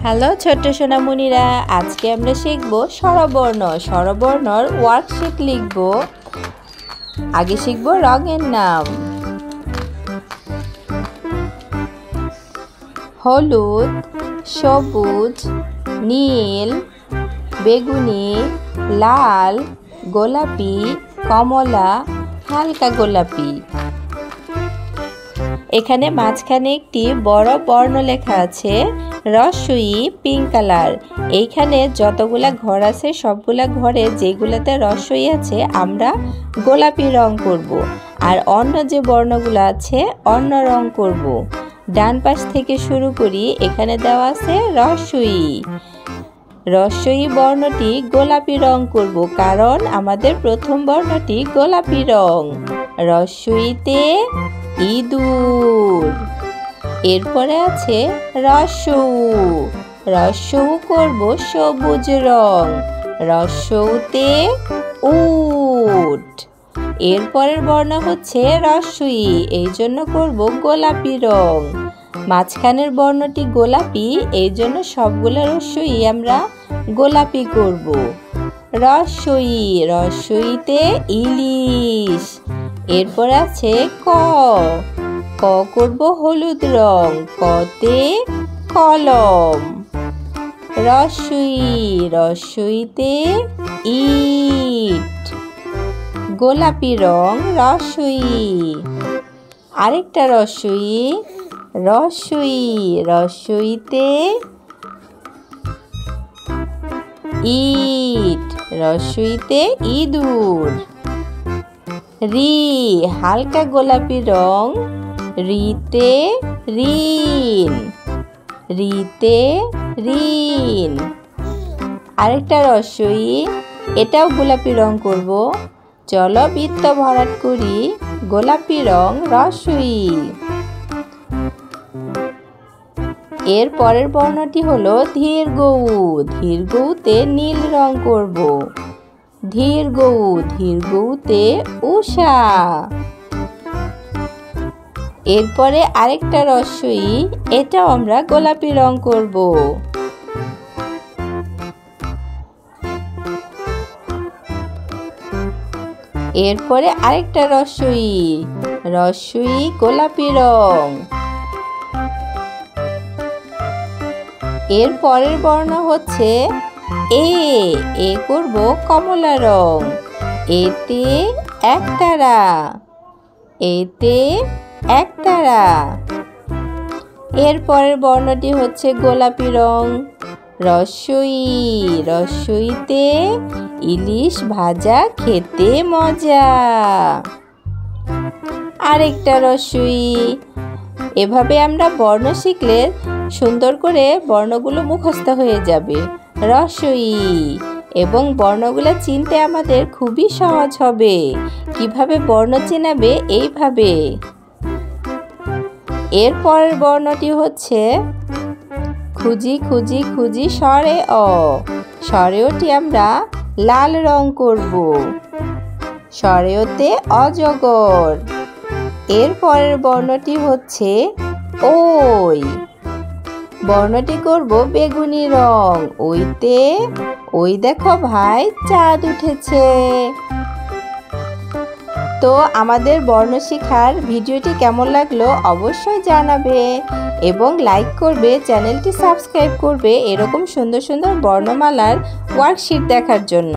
Hello ছোট্ট সোনামণিরা, আজকে আমরা শিখব স্বরবর্ণ। স্বরবর্ণর ওয়ার্কশিট লিখব। আগে শিখব রঙের নাম। হলুদ, সবুজ, নীল, বেগুনি, লাল, গোলাপি, কমলা, হালকা গোলাপি। এখানে মাঝখানে একটি বড় বর্ণ লেখা আছে, রস্বই পিঙ্ক কালার। এইখানে যতগুলা ঘর আছে সবগুলা ঘরে যেগুলাতে রস্বই আছে আমরা গোলাপি রং করব, আর অন্য যে বর্ণগুলো আছে অন্য রং করব। ডান পাশ থেকে শুরু করি। এখানে দেওয়া আছে রস্বই। রস্বই বর্ণটি গোলাপি রং করব, কারণ আমাদের প্রথম বর্ণটি গোলাপি রং। রস্বইতে ইঁদুর। এরপরে আছে রস্যৌ। রস্যৌ করব সবুজ রং। রস্যৌতে উট। এরপরের বর্ণ হচ্ছে রস্বই, এই জন্য করব গোলাপি রং। মাঝখানের বর্ণটি গোলাপি, এই জন্য সবগুলো রস্বই আমরা গোলাপি করব। রস্বই। রস্বইতে ইলিশ। এরপর আছে ক। ক করব হলুদ রং। কতে কলম। রস্বই। রস্বইতে ইট। গোলাপি রং রস্বই। আরেকটা রস্বই। রস্বই। রস্বইতে ইট। রস্বইতে ইঁদুর। রি। হালকা গোলাপি রং। রিতে ঋণ। রিতে ঋণ। আরেকটা রস্বই, এটাও গোলাপি রং করব। চলো বৃত্ত ভরাট করি। গোলাপি রং রস্বই। এর পরের বর্ণটি হলো ধীরগৌ। ধীরগৌতে নীল রং করব। ধীরগৌ। ধীরগৌতে উষা। এরপরে আরেকটা রস্বই, এটাও আমরা গোলাপি রং করব। এরপরে আরেকটা রস্বই। রস্বই গোলাপি রং। এর পরের বর্ণ হচ্ছে এ। এ করব কমলা রং। এতে একতারা। এতে একতারা। এর পরের বর্ণটি হচ্ছে গোলাপি রং। রস্বই। রস্বইতে ইলিশ ভাজা খেতে মজা। আরেকটা রস্বই। এভাবে আমরা বর্ণ শিখলে সুন্দর করে বর্ণগুলো মুখস্থ হয়ে যাবে। রস্বই। এবং বর্ণগুলো চিনতে আমাদের খুবই সহজ হবে। কিভাবে বর্ণ চেনাবে? এইভাবে। এর পরের বর্ণটি হচ্ছে খুঁজি খুঁজি খুঁজি স্বরে অ। স্বরেওটি আমরা লাল রং করব। স্বরেওতে অজগর। এর পরের বর্ণটি হচ্ছে ওই। বর্ণটি করব বেগুনি রং। ওইতে ওই দেখো ভাই চাঁদ উঠেছে। তো আমাদের বর্ণ শেখার ভিডিওটি কেমন লাগলো অবশ্যই জানাবে এবং লাইক করবে, চ্যানেলটি সাবস্ক্রাইব করবে এরকম সুন্দর সুন্দর বর্ণমালার ওয়ার্কশিট দেখার জন্য।